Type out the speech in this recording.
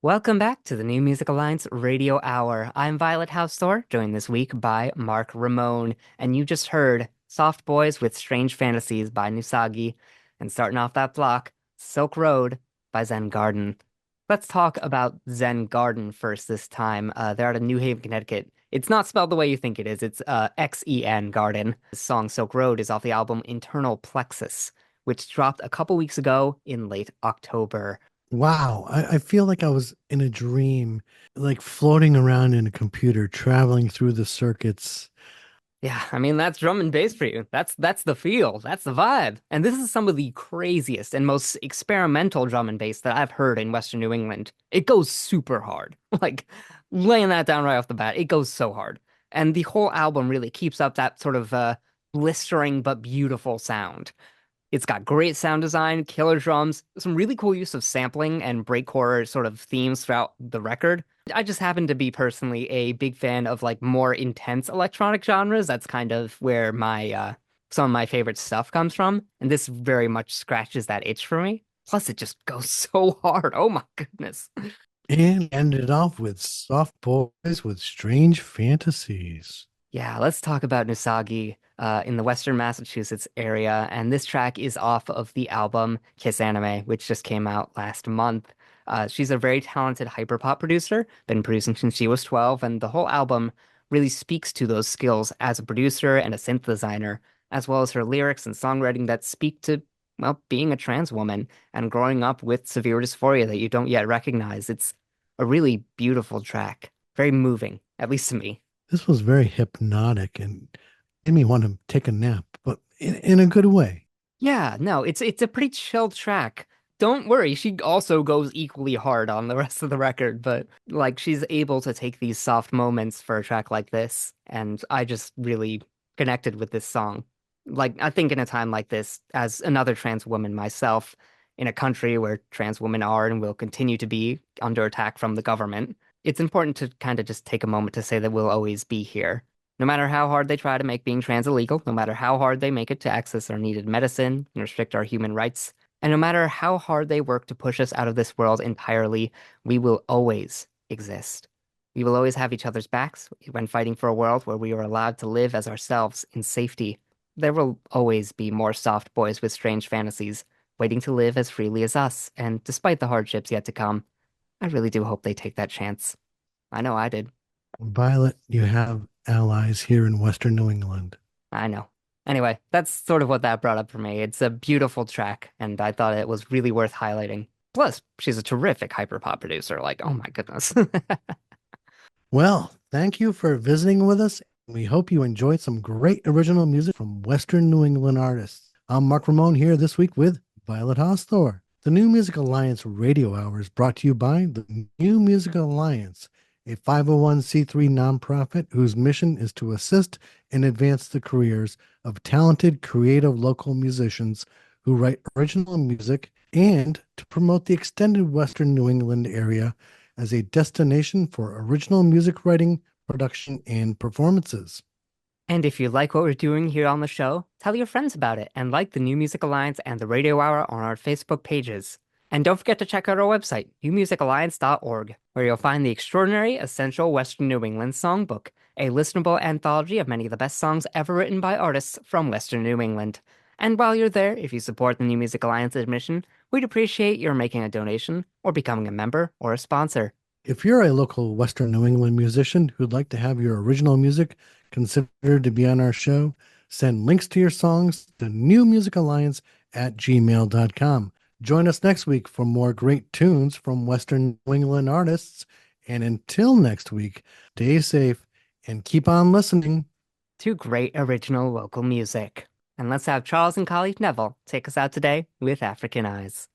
Welcome back to the New Music Alliance Radio Hour. I'm Violet Hausthor, joined this week by Mark Ramone, and you just heard Soft Boys with Strange Fantasies by Nusagi, and starting off that block, Silk Road by Zen Garden. Let's talk about Zen Garden first this time. They're out of New Haven, Connecticut. It's not spelled the way you think it is. It's Xen Garden. The song Silk Road is off the album Internal Plexus, which dropped a couple weeks ago in late October. Wow, I feel like I was in a dream, like floating around in a computer, traveling through the circuits. Yeah, I mean that's drum and bass for you. That's the feel. That's the vibe. And this is some of the craziest and most experimental drum and bass that I've heard in Western New England. It goes super hard. Like laying that down right off the bat, it goes so hard. And the whole album really keeps up that sort of blistering but beautiful sound. It's got great sound design, killer drums, some really cool use of sampling and breakcore sort of themes throughout the record. I just happen to be personally a big fan of like more intense electronic genres. That's kind of where my some of my favorite stuff comes from, and this very much scratches that itch for me. Plus, it just goes so hard. Oh my goodness. And ended off with Soft Boys with Strange Fantasies. Yeah, let's talk about Nusagi in the Western Massachusetts area. And this track is off of the album Kiss Anime, which just came out last month. She's a very talented hyperpop producer, been producing since she was 12, and the whole album really speaks to those skills as a producer and a synth designer, as well as her lyrics and songwriting that speak to, well, being a trans woman and growing up with severe dysphoria that you don't yet recognize. It's a really beautiful track, very moving, at least to me. This was very hypnotic and made me want to take a nap, but in a good way. Yeah, no, it's a pretty chill track. Don't worry, she also goes equally hard on the rest of the record, but like she's able to take these soft moments for a track like this, and I just really connected with this song. Like I think in a time like this, as another trans woman myself, in a country where trans women are and will continue to be under attack from the government, it's important to kind of just take a moment to say that we'll always be here. No matter how hard they try to make being trans illegal, no matter how hard they make it to access our needed medicine and restrict our human rights, and no matter how hard they work to push us out of this world entirely, we will always exist. We will always have each other's backs when fighting for a world where we are allowed to live as ourselves in safety. There will always be more soft boys with strange fantasies, waiting to live as freely as us, and despite the hardships yet to come, I really do hope they take that chance. I know I did. Violet, you have allies here in Western New England. I know. Anyway, that's sort of what that brought up for me. It's a beautiful track, and I thought it was really worth highlighting. Plus, she's a terrific hyperpop producer. Like, oh my goodness. Well, thank you for visiting with us. We hope you enjoyed some great original music from Western New England artists. I'm Mark Ramone here this week with Violet Hausthor. The New Music Alliance Radio Hour is brought to you by the New Music Alliance, a 501c3 nonprofit whose mission is to assist and advance the careers of talented, creative local musicians who write original music and to promote the extended Western New England area as a destination for original music writing, production, and performances. And if you like what we're doing here on the show, tell your friends about it and like the New Music Alliance and the Radio Hour on our Facebook pages. And don't forget to check out our website, newmusicalliance.org, where you'll find the extraordinary Essential Western New England Songbook, a listenable anthology of many of the best songs ever written by artists from Western New England. And while you're there, if you support the New Music Alliance's mission, we'd appreciate your making a donation or becoming a member or a sponsor. If you're a local Western New England musician who'd like to have your original music considered to be on our show, send links to your songs to newmusicalliance@gmail.com. Join us next week for more great tunes from Western New England artists. And until next week, stay safe and keep on listening. To great original local music. And let's have Charles and Collie Neville take us out today with African Eyes.